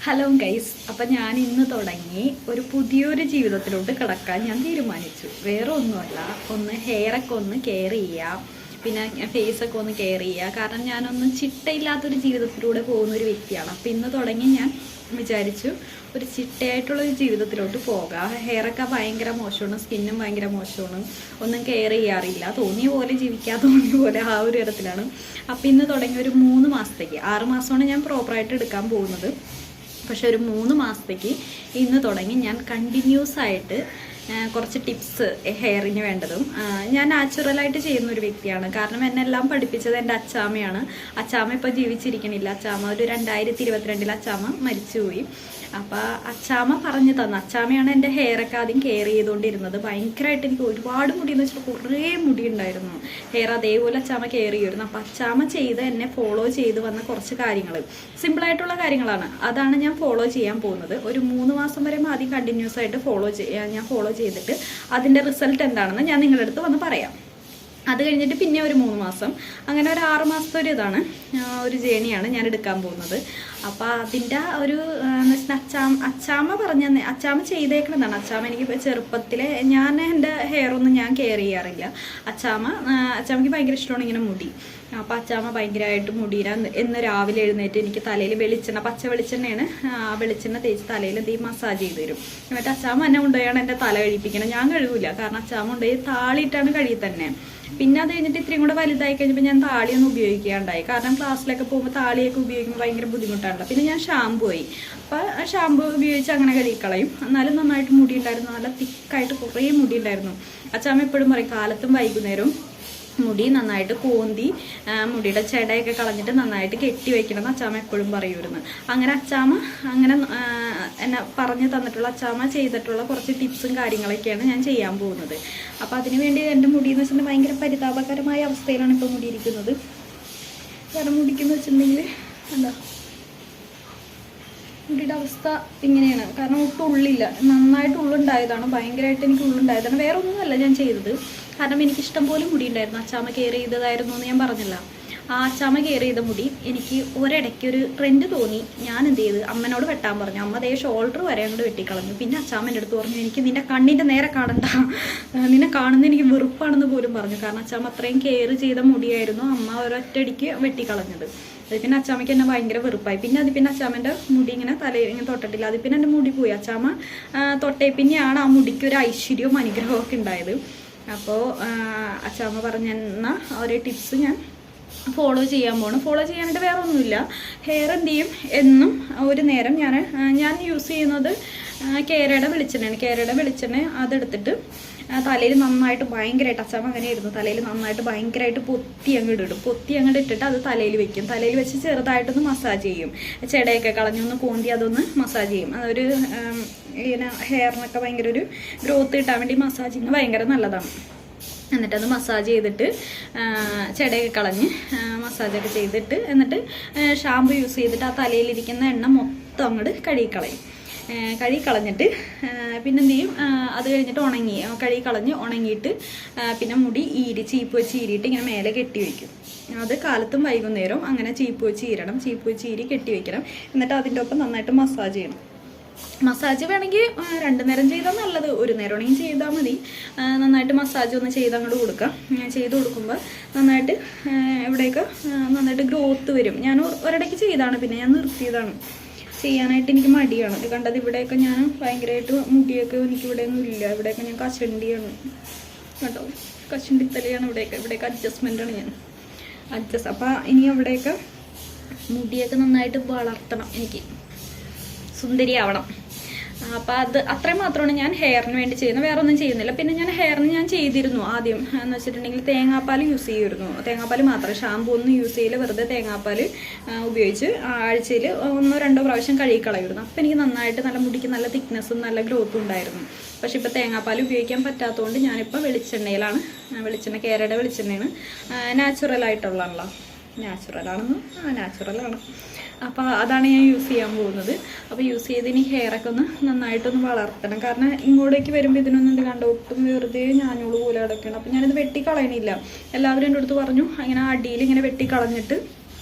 Hello guys, അപ്പം ഞാൻ ഇന്ന് തുടങ്ങി ഒരു പുതിയൊരു ജീവിതത്തിലോട്ട് കിടക്കാൻ ഞാൻ തീരുമാനിച്ചു. വേറെ ഒന്നുമല്ല, ഒന്ന് ഹെയറൊക്കെ ഒന്ന് കെയർ ചെയ്യുക, പിന്നെ ഫേസൊക്കെ ഒന്ന് കെയർ ചെയ്യുക. കാരണം ഞാനൊന്നും ചിട്ടയില്ലാത്തൊരു ജീവിതത്തിലൂടെ പോകുന്നൊരു വ്യക്തിയാണ്. അപ്പം ഇന്ന് തുടങ്ങി ഞാൻ വിചാരിച്ചു ഒരു ചിട്ടയായിട്ടുള്ളൊരു ജീവിതത്തിലോട്ട് പോകാം. ഹെയറൊക്കെ ഭയങ്കര മോശമാണ്, സ്കിന്നും ഭയങ്കര മോശമാണ്, ഒന്നും കെയർ ചെയ്യാറില്ല, തോന്നിയ പോലെ ജീവിക്കാൻ തോന്നിയ പോലെ ആ ഒരു ഇടത്തിലാണ്. അപ്പം ഇന്ന് തുടങ്ങി ഒരു 3 മാസത്തേക്ക്, 6 മാസമാണ് ഞാൻ പ്രോപ്പറായിട്ട് എടുക്കാൻ പോകുന്നത്. പക്ഷെ ഒരു 3 മാസത്തേക്ക് ഇന്ന് തുടങ്ങി ഞാൻ കണ്ടിന്യൂസ് ആയിട്ട് കുറച്ച് ടിപ്സ് ഹെയറിന് വേണ്ടതും ഞാൻ നാച്ചുറലായിട്ട് ചെയ്യുന്ന ഒരു വ്യക്തിയാണ്. കാരണം എന്നെല്ലാം പഠിപ്പിച്ചത് എൻ്റെ അച്ചാമ്മയാണ്. അച്ചാമ്മ ഇപ്പോൾ ജീവിച്ചിരിക്കണില്ല. അച്ചാമ്മ ഒരു 2022 അച്ചാമ്മ മരിച്ചുപോയി. അപ്പോൾ അച്ചാമ്മ പറഞ്ഞു തന്നു. അച്ചാമ്മയാണ് എൻ്റെ ഹെയറൊക്കെ ആദ്യം കെയർ ചെയ്തുകൊണ്ടിരുന്നത്. ഭയങ്കരമായിട്ട് എനിക്ക് ഒരുപാട് മുടി എന്ന് വെച്ചാൽ കുറേ മുടി ഉണ്ടായിരുന്നു. ഹെയർ അതേപോലെ അച്ചാമ്മ കെയർ ചെയ്യുമായിരുന്നു. അപ്പോൾ അച്ചാമ്മ ചെയ്ത് എന്നെ ഫോളോ ചെയ്ത് വന്ന കുറച്ച് കാര്യങ്ങൾ, സിമ്പിളായിട്ടുള്ള കാര്യങ്ങളാണ്, അതാണ് ഞാൻ ഫോളോ ചെയ്യാൻ പോകുന്നത്. ഒരു 3 മാസം വരെ ആദ്യം കണ്ടിന്യൂസ് ആയിട്ട് ഞാൻ ഫോളോ ചെയ്തിട്ട് അതിൻ്റെ റിസൾട്ട് എന്താണെന്ന് ഞാൻ നിങ്ങളുടെ അടുത്ത് വന്ന് പറയാം. അത് കഴിഞ്ഞിട്ട് പിന്നെ ഒരു 3 മാസം, അങ്ങനെ ഒരു 6 മാസത്തെ ഒരു ഇതാണ്, ഒരു ജേണിയാണ് ഞാൻ എടുക്കാൻ പോകുന്നത്. അപ്പോൾ അതിൻ്റെ ഒരു എന്ന് വെച്ചാൽ അച്ചാമ്മ അച്ചാമ്മ ചെയ്തേക്കണതാണ്. അച്ചാമ്മ എനിക്ക് ചെറുപ്പത്തിൽ ഞാൻ എൻ്റെ ഹെയറൊന്നും ഞാൻ കെയർ ചെയ്യാറില്ല. അച്ചാമ്മയ്ക്ക് ഭയങ്കര ഇഷ്ടമാണ് ഇങ്ങനെ മുടി. അപ്പോൾ അച്ചാമ്മ ഭയങ്കരമായിട്ട് മുടിയില എന്ന് രാവിലെ എഴുന്നേറ്റ് എനിക്ക് തലയിൽ വെളിച്ചെണ്ണ, പച്ച വെളിച്ചെണ്ണയാണ്, ആ വെളിച്ചെണ്ണ തേച്ച് തലയിൽ മസാജ് ചെയ്ത് തരും. എന്നിട്ട് അച്ചാമ്മ എന്നെ കൊണ്ടുപോയാണ് എൻ്റെ തല കഴിപ്പിക്കണം. ഞാൻ കഴുകില്ല, കാരണം അച്ചാമ്മ കൊണ്ടുപോയി താളിയിട്ടാണ് കഴുകി തന്നെ. പിന്നെ അത് കഴിഞ്ഞിട്ട് ഇത്രയും കൂടെ വലുതായി കഴിഞ്ഞപ്പോൾ ഞാൻ താളിയൊന്നും ഉപയോഗിക്കാണ്ടായി. കാരണം ക്ലാസ്സിലൊക്കെ പോകുമ്പോൾ താളിയൊക്കെ ഉപയോഗിക്കുമ്പോൾ ഭയങ്കര ബുദ്ധിമുട്ടാണല്ലോ. പിന്നെ ഞാൻ ഷാമ്പു ആയി. അപ്പോൾ ഷാമ്പു ഉപയോഗിച്ച് അങ്ങനെ കഴുകിക്കളയും. എന്നാലും നന്നായിട്ട് മുടി ഉണ്ടായിരുന്നു, നല്ല തിക്കായിട്ട് കുറേ മുടി ഉണ്ടായിരുന്നു. അച്ചാമ്മ എപ്പോഴും പറയും കാലത്തും വൈകുന്നേരവും മുടി നന്നായിട്ട് കോന്തി മുടിയുടെ ചെടയൊക്കെ കളഞ്ഞിട്ട് നന്നായിട്ട് കെട്ടി വയ്ക്കണം എന്ന് അച്ചാമ്മ എപ്പോഴും പറയുമായിരുന്നു. അങ്ങനെ അച്ചാമ്മ എന്നെ പറഞ്ഞു തന്നിട്ടുള്ള, അച്ചാമ്മ ചെയ്തിട്ടുള്ള കുറച്ച് ടിപ്സും കാര്യങ്ങളൊക്കെയാണ് ഞാൻ ചെയ്യാൻ പോകുന്നത്. അപ്പോൾ അതിന് വേണ്ടി എൻ്റെ മുടി എന്ന് വെച്ചിട്ടുണ്ടെങ്കിൽ ഭയങ്കര പരിതാപകരമായ അവസ്ഥയിലാണ് ഇപ്പോൾ മുടി ഇരിക്കുന്നത്. കാരണം മുടിക്കെന്ന് വെച്ചിട്ടുണ്ടെങ്കിൽ എന്താ മുടിയുടെ അവസ്ഥ ഇങ്ങനെയാണ്. കാരണം ഒട്ടും ഉള്ളില്ല, നന്നായിട്ട് ഉള്ളുണ്ടായതാണ്, ഭയങ്കരമായിട്ട് എനിക്ക് ഉള്ളുണ്ടായതാണ്. വേറെ ഒന്നുമല്ല ഞാൻ ചെയ്തത്. കാരണം എനിക്ക് ഇഷ്ടം പോലെ മുടി ഉണ്ടായിരുന്നു. അച്ചാമ്മ കെയർ ചെയ്തതായിരുന്നു എന്ന് ഞാൻ പറഞ്ഞില്ല. ആ അച്ചാമ്മ കെയർ ചെയ്ത മുടി എനിക്ക് ഒരിടയ്ക്ക് ഒരു ട്രെൻഡ് തോന്നി. ഞാൻ എന്ത് ചെയ്ത് അമ്മനോട് വെട്ടാൻ പറഞ്ഞു. അമ്മ അതേ ഷോൾഡർ വരെ അങ്ങോട്ട് വെട്ടിക്കളഞ്ഞു. പിന്നെ അച്ചാമ്മൻ്റെ അടുത്ത് പറഞ്ഞു, എനിക്ക് നിന്റെ കണ്ണിൻ്റെ നേരെ കാണണ്ട, നിന്നെ കാണുന്ന എനിക്ക് വെറുപ്പാണെന്ന് പോലും പറഞ്ഞു. കാരണം അച്ചാമ്മ അത്രയും കെയർ ചെയ്ത മുടിയായിരുന്നു അമ്മ ഒരൊറ്റയടിക്ക് വെട്ടിക്കളഞ്ഞത്. അത് പിന്നെ അച്ചാമ്മയ്ക്ക് എന്നെ ഭയങ്കര വെറുപ്പായി. പിന്നെ അച്ചാമ്മൻ്റെ മുടി ഇങ്ങനെ തലയിൽ ഇങ്ങനെ തൊട്ടിട്ടില്ല. അത് പിന്നെ എൻ്റെ മുടി പോയി. അച്ചാമ്മ തൊട്ടേ പിന്നെയാണ് ആ മുടിക്ക് ഒരു ഐശ്വര്യവും അനുഗ്രഹവും ഒക്കെ ഉണ്ടായത്. അപ്പോൾ അച്ചാമ്മ പറഞ്ഞെന്ന ഒരു ടിപ്സ് ഞാൻ ഫോളോ ചെയ്യാൻ പോകണം. ഫോളോ ചെയ്യാനായിട്ട് വേറെ ഒന്നുമില്ല. ഹെയർ എന്ത് ചെയ്യും, എന്നും ഒരു നേരം ഞാൻ യൂസ് ചെയ്യുന്നത് കേരയുടെ വെളിച്ചെണ്ണ. അതെടുത്തിട്ട് തലയിൽ നന്നായിട്ട് ഭയങ്കരമായിട്ട്, അച്ചാമ്മ അങ്ങനെയായിരുന്നു, തലയിൽ നന്നായിട്ട് ഭയങ്കരമായിട്ട് പൊത്തി അങ്ങോട്ട് ഇട്ടിട്ട് അത് തലയിൽ വെക്കും. തലയിൽ വെച്ച് ചെറുതായിട്ടൊന്ന് മസാജ് ചെയ്യും. ചെടയൊക്കെ കളഞ്ഞൊന്ന് കോന്തി അതൊന്ന് മസാജ് ചെയ്യും. അതൊരു ഇങ്ങനെ ഹെയറിനൊക്കെ ഭയങ്കര ഒരു ഗ്രോത്ത് കിട്ടാൻ വേണ്ടി മസാജിങ് ഭയങ്കര നല്ലതാണ്. എന്നിട്ടത് മസാജ് ചെയ്തിട്ട് ചെടയൊക്കെ കളഞ്ഞ് മസാജൊക്കെ ചെയ്തിട്ട് എന്നിട്ട് ഷാമ്പു യൂസ് ചെയ്തിട്ട് ആ തലയിലിരിക്കുന്ന എണ്ണ മൊത്തം അങ്ങോട്ട് കഴുകിക്കളഞ്ഞിട്ട് പിന്നെ എന്ത് ചെയ്യും, അത് കഴിഞ്ഞിട്ട് കഴുകിക്കളഞ്ഞ് ഉണങ്ങിയിട്ട് പിന്നെ മുടി ചീപ്പ് വെച്ച് ഈരിയിട്ട് ഇങ്ങനെ മേലെ കെട്ടി വയ്ക്കും. അത് കാലത്തും വൈകുന്നേരവും അങ്ങനെ ചീപ്പ് വെച്ച് ഈരി കെട്ടി വയ്ക്കണം. എന്നിട്ട് അതിൻ്റെ ഒപ്പം നന്നായിട്ട് മസാജ് ചെയ്യണം. മസാജ് വേണമെങ്കിൽ 2 നേരം ചെയ്താൽ നല്ലത്, 1 നേരമാണെങ്കിൽ ചെയ്താൽ മതി. നന്നായിട്ട് മസാജ് ഒന്ന് ചെയ്ത് അങ്ങോട്ട് കൊടുക്കാം. ചെയ്ത് കൊടുക്കുമ്പോൾ നന്നായിട്ട് ഇവിടെയൊക്കെ നന്നായിട്ട് ഗ്രോത്ത് വരും. ഞാൻ ഒരിടയ്ക്ക് ചെയ്താണ്, പിന്നെ ഞാൻ നിർത്തിയതാണ്. ചെയ്യാനായിട്ട് എനിക്ക് മടിയാണ്. ഇത് കണ്ടത് ഇവിടെയൊക്കെ ഞാൻ ഭയങ്കരമായിട്ട് മുടിയൊക്കെ എനിക്കിവിടെ ഒന്നും ഇല്ല. ഇവിടെയൊക്കെ ഞാൻ കഷണ്ടിയാണ് കേട്ടോ, കഷണ്ടിത്തലയാണ് ഇവിടെയൊക്കെ അഡ്ജസ്റ്റ്മെൻറ്റാണ് ഞാൻ അപ്പോൾ ഇനി അവിടെയൊക്കെ മുടിയൊക്കെ നന്നായിട്ട് വളർത്തണം, എനിക്ക് സുന്ദരിയാവണം. അപ്പോൾ അത് അത്രയും മാത്രമാണ് ഞാൻ ഹെയറിന് വേണ്ടി ചെയ്യുന്നത്, വേറെ ഒന്നും ചെയ്യുന്നില്ല. പിന്നെ ഞാൻ ഹെയറിന് ഞാൻ ചെയ്തിരുന്നു ആദ്യം എന്ന് വെച്ചിട്ടുണ്ടെങ്കിൽ തേങ്ങാപ്പാൽ യൂസ് ചെയ്യുമായിരുന്നു. തേങ്ങാപ്പാൽ മാത്രം, ഷാമ്പൂ ഒന്നും യൂസ് ചെയ്യില്ല, വെറുതെ തേങ്ങാപ്പാൽ ഉപയോഗിച്ച് ആഴ്ചയിൽ 1-2 പ്രാവശ്യം കഴുകിക്കളയുമായിരുന്നു. അപ്പോൾ എനിക്ക് നന്നായിട്ട് നല്ല മുടിക്ക് നല്ല തിക്നെസ്സും നല്ല ഗ്രോത്തും ഉണ്ടായിരുന്നു. പക്ഷേ ഇപ്പോൾ തേങ്ങാപ്പാൽ ഉപയോഗിക്കാൻ പറ്റാത്തതുകൊണ്ട് ഞാനിപ്പോൾ വെളിച്ചെണ്ണയിലാണ്. കേരയുടെ വെളിച്ചെണ്ണയാണ്, നാച്ചുറലായിട്ടുള്ളതാണല്ലോ, നാച്ചുറലാണ്. അപ്പോൾ അതാണ് ഞാൻ യൂസ് ചെയ്യാൻ പോകുന്നത്. അപ്പോൾ യൂസ് ചെയ്ത് ഇനി ഹെയറൊക്കെ ഒന്ന് നന്നായിട്ടൊന്ന് വളർത്തണം. കാരണം ഇങ്ങോട്ടേക്ക് വരുമ്പോൾ ഇതിനൊന്നും ഇത് കണ്ട ഒട്ടും വെറുതെ ഞാനോട് പോലെ കിടക്കണം. അപ്പോൾ ഞാനിത് വെട്ടിക്കളയണില്ല. എല്ലാവരും എൻ്റെ അടുത്ത് പറഞ്ഞു അങ്ങനെ അടിയിൽ ഇങ്ങനെ വെട്ടിക്കളഞ്ഞിട്ട്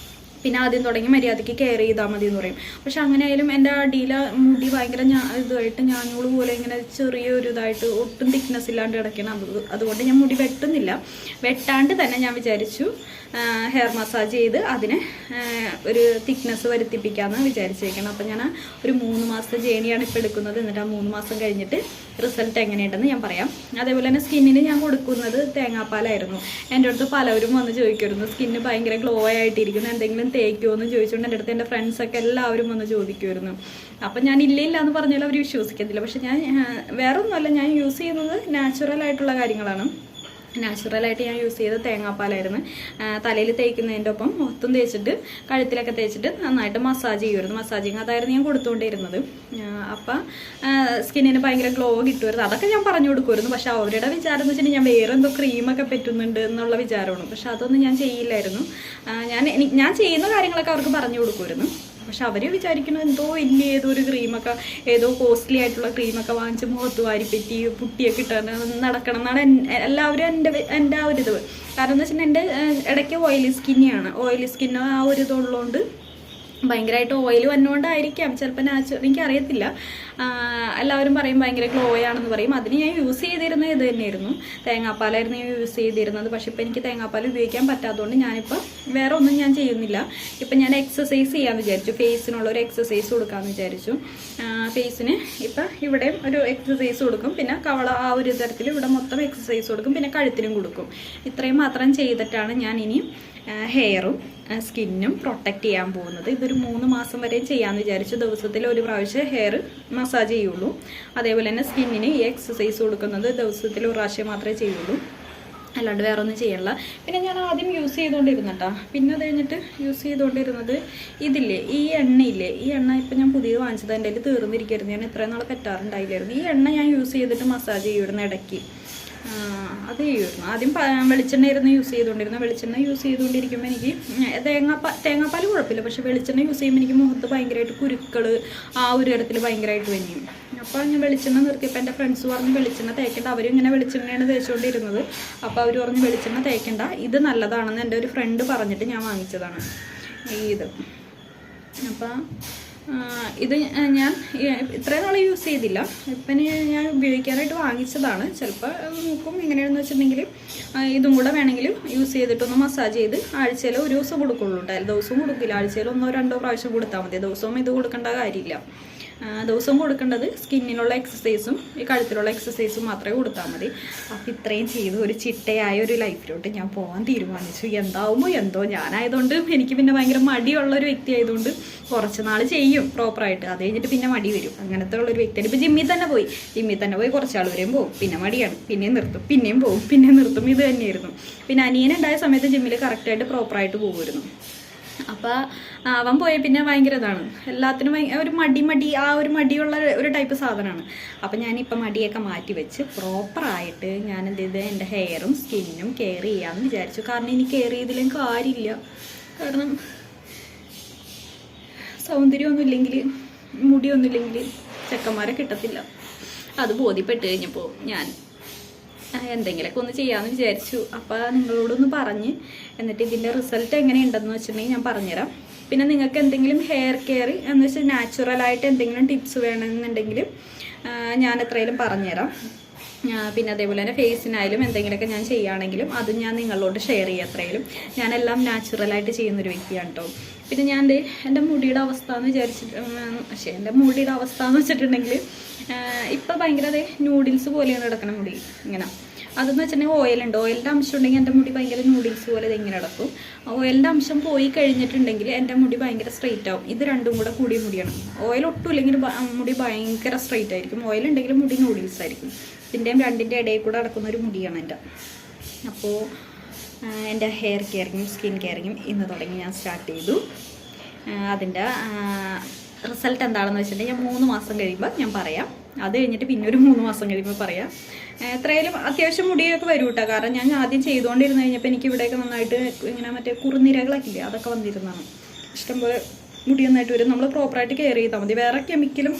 പിന്നെ ആദ്യം തുടങ്ങി മര്യാദയ്ക്ക് കെയർ ചെയ്താൽ മതി എന്ന് പറയും. പക്ഷെ അങ്ങനെ ആയാലും എൻ്റെ അടിയിലെ മുടി ഭയങ്കര ഇതായിട്ട് ഞാഞ്ഞൂള് പോലെ ഇങ്ങനെ ചെറിയൊരു ഇതായിട്ട് ഒട്ടും തിക്നെസ് ഇല്ലാണ്ട് കിടക്കണം. അതുകൊണ്ട് ഞാൻ മുടി വെട്ടുന്നില്ല. വെട്ടാണ്ട് തന്നെ ഞാൻ വിചാരിച്ചു ഹെയർ മസാജ് ചെയ്ത് അതിന് ഒരു തിക്നെസ് വരുത്തിപ്പിക്കാമെന്ന് വിചാരിച്ചേക്കണം. അപ്പം ഞാൻ ഒരു 3 മാസത്തെ ജേണിയാണ് ഇപ്പോൾ എടുക്കുന്നത്. എന്നിട്ട് ആ 3 മാസം കഴിഞ്ഞിട്ട് റിസൾട്ട് എങ്ങനെയുണ്ടെന്ന് ഞാൻ പറയാം. അതേപോലെ തന്നെ സ്കിന്നിന് ഞാൻ കൊടുക്കുന്നത് തേങ്ങാപ്പാലായിരുന്നു. എൻ്റെ അടുത്ത് പലവരും വന്ന് ചോദിക്കുമായിരുന്നു, സ്കിന്ന് ഭയങ്കര ഗ്ലോ ആയിട്ടിരിക്കുന്നു, എന്തെങ്കിലും തേക്കുമോ എന്ന് ചോദിച്ചുകൊണ്ട് എൻ്റെ അടുത്ത് എൻ്റെ ഫ്രണ്ട്സൊക്കെ എല്ലാവരും വന്ന് ചോദിക്കുമായിരുന്നു. അപ്പം ഞാൻ ഇല്ല എന്ന് പറഞ്ഞാൽ അവർ വിശ്വസിക്കത്തില്ല. പക്ഷെ ഞാൻ വേറെ ഒന്നുമല്ല, ഞാൻ യൂസ് ചെയ്യുന്നത് നാച്ചുറൽ ആയിട്ടുള്ള കാര്യങ്ങളാണ്. നാച്ചുറലായിട്ട് ഞാൻ യൂസ് ചെയ്ത തേങ്ങാപ്പാലായിരുന്നു. തലയിൽ തേക്കുന്നതിൻ്റെ ഒപ്പം മൊത്തം തേച്ചിട്ട് കഴുത്തിലൊക്കെ തേച്ചിട്ട് നന്നായിട്ട് മസാജ് ചെയ്യുമായിരുന്നു. മസാജിങ് അതായിരുന്നു ഞാൻ കൊടുത്തുകൊണ്ടിരുന്നത്. അപ്പം സ്കിന്നിന് ഭയങ്കര ഗ്ലോ കിട്ടുമായിരുന്നു. അതൊക്കെ ഞാൻ പറഞ്ഞു കൊടുക്കുമായിരുന്നു. പക്ഷെ അവരുടെ വിചാരം എന്ന് വെച്ചിട്ടുണ്ടെങ്കിൽ ഞാൻ വേറെ എന്തോ ക്രീമൊക്കെ പറ്റുന്നുണ്ട് എന്നുള്ള വിചാരമാണ്. പക്ഷെ അതൊന്നും ഞാൻ ചെയ്യില്ലായിരുന്നു. ഞാൻ ചെയ്യുന്ന കാര്യങ്ങളൊക്കെ അവർക്ക് പറഞ്ഞു കൊടുക്കുമായിരുന്നു. പക്ഷെ അവർ വിചാരിക്കുന്നത് എന്തോ വലിയ ഏതോ ഒരു ക്രീമൊക്കെ, ഏതോ കോസ്റ്റ്ലി ആയിട്ടുള്ള ക്രീമൊക്കെ വാങ്ങിച്ച് മുഖത്ത് വാരിപ്പറ്റി പുട്ടിയൊക്കെ ഇട്ടാണ് നടക്കണം എന്നാണ് എല്ലാവരും എൻ്റെ ആ ഒരു ഇത്. കാരണം എന്ന് വെച്ചിട്ടുണ്ടെങ്കിൽ എൻ്റെ ഇടയ്ക്ക് ഓയിലി സ്കിന്നിയാണ്. ഓയിലി സ്കിന്ന് ആ ഒരു ഇതുള്ളതുകൊണ്ട് ഭയങ്കരമായിട്ട് ഓയിൽ വന്നുകൊണ്ടായിരിക്കാം ചിലപ്പോൾ നാച്ചുറൽ, എനിക്കറിയത്തില്ല. എല്ലാവരും പറയും ഭയങ്കര ഗ്ലോ ആണെന്ന് പറയും. അതിന് ഞാൻ യൂസ് ചെയ്തിരുന്നത് ഇത് തന്നെയായിരുന്നു, തേങ്ങാപ്പാലായിരുന്നു ഞാൻ യൂസ് ചെയ്തിരുന്നത്. പക്ഷെ ഇപ്പോൾ എനിക്ക് തേങ്ങാപ്പാൽ ഉപയോഗിക്കാൻ പറ്റാത്തതുകൊണ്ട് ഞാനിപ്പോൾ വേറെ ഒന്നും ഞാൻ ചെയ്യുന്നില്ല. ഇപ്പം ഞാൻ എക്സസൈസ് ചെയ്യാമെന്ന് വിചാരിച്ചു, ഫേസിനുള്ളൊരു എക്സസൈസ് കൊടുക്കാമെന്ന് വിചാരിച്ചു. ഫേസിന് ഇപ്പം ഇവിടെ ഒരു എക്സസൈസ് കൊടുക്കും, പിന്നെ കവള ആ ഒരു തരത്തിൽ ഇവിടെ മൊത്തം എക്സസൈസ് കൊടുക്കും, പിന്നെ കഴുത്തിനും കൊടുക്കും. ഇത്രയും മാത്രം ചെയ്തിട്ടാണ് ഞാൻ ഇനി ഹെയറും സ്കിന്നും പ്രൊട്ടക്റ്റ് ചെയ്യാൻ പോകുന്നത്. ഇതൊരു 3 മാസം വരെ ചെയ്യാമെന്ന് വിചാരിച്ചു. ദിവസത്തിൽ ഒരു പ്രാവശ്യം ഹെയർ മസാജ് ചെയ്യുള്ളൂ. അതേപോലെ തന്നെ സ്കിന്നിന് ഈ എക്സസൈസ് കൊടുക്കുന്നത് ദിവസത്തിൽ ഒരു പ്രാവശ്യം മാത്രമേ ചെയ്യുള്ളൂ, അല്ലാണ്ട് വേറെ ഒന്നും ചെയ്യണില്ല. പിന്നെ ഞാൻ ആദ്യം യൂസ് ചെയ്തുകൊണ്ടിരുന്നട്ടാ. പിന്നെ അത് കഴിഞ്ഞിട്ട് യൂസ് ചെയ്തുകൊണ്ടിരുന്നത് ഇതില്ലേ, ഈ എണ്ണയില്ലേ, ഈ എണ്ണ ഇപ്പം ഞാൻ പുതിയത് വാങ്ങിച്ചത് എൻ്റെ കയ്യിൽ തീർന്നിരിക്കുമായിരുന്നു. ഞാൻ ഇത്രയും നാളെ പറ്റാറുണ്ടായില്ലായിരുന്നു. ഈ എണ്ണ ഞാൻ യൂസ് ചെയ്തിട്ട് മസാജ് ചെയ്യുമായിരുന്നു ഇടയ്ക്ക്. അത് ചെയ്യുമായിരുന്നു. ആദ്യം വെളിച്ചെണ്ണയായിരുന്നു യൂസ് ചെയ്തുകൊണ്ടിരുന്നത്. വെളിച്ചെണ്ണ യൂസ് ചെയ്തുകൊണ്ടിരിക്കുമ്പോൾ എനിക്ക് തേങ്ങാപ്പാൽ കുഴപ്പമില്ല, പക്ഷെ വെളിച്ചെണ്ണ യൂസ് ചെയ്യുമ്പോൾ എനിക്ക് മുഖത്ത് ഭയങ്കരമായിട്ട് കുരുക്കൾ ആ ഒരു ഇടത്തിൽ ഭയങ്കരമായിട്ട് വരും. അപ്പോൾ ഞാൻ വെളിച്ചെണ്ണ നിർത്തിയപ്പോൾ എൻ്റെ ഫ്രണ്ട്സ് പറഞ്ഞു വെളിച്ചെണ്ണ തേക്കേണ്ട. അവരും ഇങ്ങനെ വെളിച്ചെണ്ണയാണ് തേച്ചുകൊണ്ടിരുന്നത്. അപ്പോൾ അവർ പറഞ്ഞു വെളിച്ചെണ്ണ തേക്കേണ്ട, ഇത് നല്ലതാണെന്ന് എൻ്റെ ഒരു ഫ്രണ്ട് പറഞ്ഞിട്ട് ഞാൻ വാങ്ങിച്ചതാണ് ഇത്. അപ്പം ഇത് ഞാൻ ഇത്രയും നാളെ യൂസ് ചെയ്തില്ല. ഇപ്പം ഞാൻ ഉപയോഗിക്കാനായിട്ട് വാങ്ങിച്ചതാണ്. ചിലപ്പോൾ നോക്കും എങ്ങനെയാണെന്ന് വെച്ചിട്ടുണ്ടെങ്കിൽ ഇതും കൂടെ വേണമെങ്കിലും യൂസ് ചെയ്തിട്ടൊന്ന് മസാജ് ചെയ്ത് ആഴ്ചയിൽ ഒരു ദിവസം കൊടുക്കുള്ളൂ കേട്ടോ. ദിവസവും കൊടുക്കില്ല, ആഴ്ചയിൽ 1-2 പ്രാവശ്യം കൊടുത്താൽ മതി. ദിവസവും ഇത് കൊടുക്കേണ്ട കാര്യമില്ല. ദിവസവും കൊടുക്കേണ്ടത് സ്കിന്നിനുള്ള എക്സസൈസും ഈ കഴുത്തിലുള്ള എക്സസൈസും മാത്രമേ കൊടുത്താൽ മതി. അപ്പോൾ ഇത്രയും ചെയ്ത് ഒരു ചിട്ടയായ ഒരു ലൈഫിലോട്ട് ഞാൻ പോകാൻ തീരുമാനിച്ചു. എന്താവുമോ എന്തോ, ഞാനായതുകൊണ്ട് എനിക്ക് പിന്നെ ഭയങ്കര മടിയുള്ളൊരു വ്യക്തി ആയതുകൊണ്ട് കുറച്ച് നാൾ ചെയ്യും പ്രോപ്പറായിട്ട്, അത് കഴിഞ്ഞിട്ട് പിന്നെ മടി വരും. അങ്ങനത്തെ ഉള്ളൊരു വ്യക്തിയാണ്. ഇപ്പോൾ ജിമ്മിൽ തന്നെ പോയി കുറച്ചാൾ വരെയും പോകും, പിന്നെ മടിയാണ്, പിന്നെയും നിർത്തും, പിന്നെയും പോകും, പിന്നെ നിർത്തും. ഇത് തന്നെയായിരുന്നു. പിന്നെ അനിയനുണ്ടായ സമയത്ത് ജിമ്മിൽ കറക്റ്റായിട്ട് പ്രോപ്പറായിട്ട് പോകുമായിരുന്നു. അപ്പോൾ അവൻ പോയ പിന്നെ ഭയങ്കര ഇതാണ്, എല്ലാത്തിനും ഒരു മടി ആ ഒരു മടിയുള്ള ഒരു ടൈപ്പ് സാധനമാണ്. അപ്പം ഞാനിപ്പോൾ മടിയൊക്കെ മാറ്റി വെച്ച് പ്രോപ്പറായിട്ട് ഞാൻ എന്ത് ചെയ്ത് എൻ്റെ ഹെയറും സ്കിന്നും കെയർ ചെയ്യാമെന്ന് വിചാരിച്ചു. കാരണം ഇനി കെയർ ചെയ്തില്ലെങ്കിൽ കാര്യമില്ല. കാരണം സൗന്ദര്യമൊന്നുമില്ലെങ്കിൽ, മുടിയൊന്നുമില്ലെങ്കിൽ ചെക്കന്മാരെ കിട്ടത്തില്ല. അത് ബോധ്യപ്പെട്ട് കഴിഞ്ഞപ്പോൾ ഞാൻ എന്തെങ്കിലുമൊക്കെ ഒന്ന് ചെയ്യാമെന്ന് വിചാരിച്ചു. അപ്പോൾ നിങ്ങളോടൊന്ന് പറഞ്ഞ് എന്നിട്ട് ഇതിൻ്റെ റിസൾട്ട് എങ്ങനെയുണ്ടെന്ന് വെച്ചിട്ടുണ്ടെങ്കിൽ ഞാൻ പറഞ്ഞുതരാം. പിന്നെ നിങ്ങൾക്ക് എന്തെങ്കിലും ഹെയർ കെയർ എന്ന് വെച്ചാൽ നാച്ചുറലായിട്ട് എന്തെങ്കിലും ടിപ്സ് വേണമെന്നുണ്ടെങ്കിൽ ഞാൻ എത്രയും പറഞ്ഞുതരാം. പിന്നെ അതേപോലെ തന്നെ ഫേസിനായാലും എന്തെങ്കിലുമൊക്കെ ഞാൻ ചെയ്യുകയാണെങ്കിലും അത് ഞാൻ നിങ്ങളോട് ഷെയർ ചെയ്യാം. എത്രയും ഞാനെല്ലാം നാച്ചുറലായിട്ട് ചെയ്യുന്നൊരു വ്യക്തിയാണ് കേട്ടോ. പിന്നെ ഞാൻ എൻ്റെ മുടിയുടെ അവസ്ഥ എന്ന് വെച്ചിട്ടുണ്ടെങ്കിൽ ഇപ്പം ഭയങ്കര നൂഡിൽസ് പോലെയാണ് കിടക്കണം മുടി ഇങ്ങനെ. അതെന്ന് വെച്ചിട്ടുണ്ടെങ്കിൽ ഓയിലുണ്ട്, ഓയിലിൻ്റെ അംശം ഉണ്ടെങ്കിൽ എൻ്റെ മുടി ഭയങ്കര നൂഡിൽസ് പോലെ ഇങ്ങനെ കിടക്കും. ഓയിലിൻ്റെ അംശം പോയി കഴിഞ്ഞിട്ടുണ്ടെങ്കിൽ എൻ്റെ മുടി ഭയങ്കര സ്ട്രെയിറ്റ് ആവും. ഇത് രണ്ടും കൂടെ കൂടിയ മുടിയാണ്. ഓയിൽ ഒട്ടും ഇല്ലെങ്കിൽ മുടി ഭയങ്കര സ്ട്രെയിറ്റ് ആയിരിക്കും, ഓയിലുണ്ടെങ്കിലും മുടി നൂഡിൽസ് ആയിരിക്കും. ഇതിൻ്റെയും രണ്ടിൻ്റെ ഇടയിൽ കൂടെ നടക്കുന്ന ഒരു മുടിയാണ് എൻ്റെ. അപ്പോൾ എൻ്റെ ഹെയർ കെയറിങ്ങും സ്കിൻ കെയറിങ്ങും ഇന്ന് തുടങ്ങി ഞാൻ സ്റ്റാർട്ട് ചെയ്തു. അതിൻ്റെ റിസൾട്ട് എന്താണെന്ന് വെച്ചിട്ടുണ്ടെങ്കിൽ ഞാൻ 3 മാസം കഴിയുമ്പോൾ ഞാൻ പറയാം. അത് കഴിഞ്ഞിട്ട് പിന്നെ ഒരു 3 മാസം കഴിയുമ്പോൾ പറയാം. എത്രയായാലും അത്യാവശ്യം മുടിയൊക്കെ വരും കേട്ടോ. കാരണം ഞാൻ ആദ്യം ചെയ്തുകൊണ്ടിരുന്ന് കഴിഞ്ഞപ്പോൾ എനിക്ക് ഇവിടെയൊക്കെ നന്നായിട്ട് ഇങ്ങനെ മറ്റേ കുറുനിരകളൊക്കെ ഇല്ലേ, അതൊക്കെ വന്നിരുന്നതാണ്. ഇഷ്ടംപോലെ മുടി നന്നായിട്ട് വരും. നമ്മൾ പ്രോപ്പറായിട്ട് കെയർ ചെയ്താൽ മതി. വേറെ കെമിക്കലും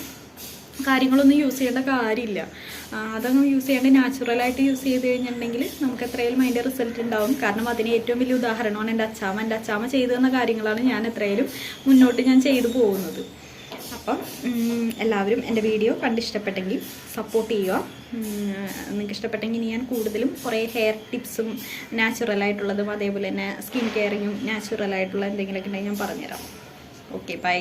കാര്യങ്ങളൊന്നും യൂസ് ചെയ്യേണ്ട കാര്യമില്ല. അതൊന്നും യൂസ് ചെയ്യേണ്ട നാച്ചുറലായിട്ട് യൂസ് ചെയ്ത് കഴിഞ്ഞിട്ടുണ്ടെങ്കിൽ നമുക്ക് എത്രയായാലും അതിൻ്റെ റിസൾട്ട് ഉണ്ടാവും. കാരണം അതിന് ഏറ്റവും വലിയ ഉദാഹരണമാണ് എൻ്റെ അച്ചാമ്മ ചെയ്തു തന്ന കാര്യങ്ങളാണ് ഞാൻ എത്രയായാലും മുന്നോട്ട് ഞാൻ ചെയ്തു പോകുന്നത്. അപ്പം എല്ലാവരും എൻ്റെ വീഡിയോ കണ്ടിഷ്ടപ്പെട്ടെങ്കിൽ സപ്പോർട്ട് ചെയ്യുക. നിങ്ങൾക്ക് ഇഷ്ടപ്പെട്ടെങ്കിൽ ഞാൻ കൂടുതലും കുറേ ഹെയർ ടിപ്സും നാച്ചുറലായിട്ടുള്ളതും അതേപോലെ തന്നെ സ്കിൻ കെയറിങ്ങും നാച്ചുറലായിട്ടുള്ള എന്തെങ്കിലുമൊക്കെ ഉണ്ടെങ്കിൽ ഞാൻ പറഞ്ഞുതരാം. Okay, by.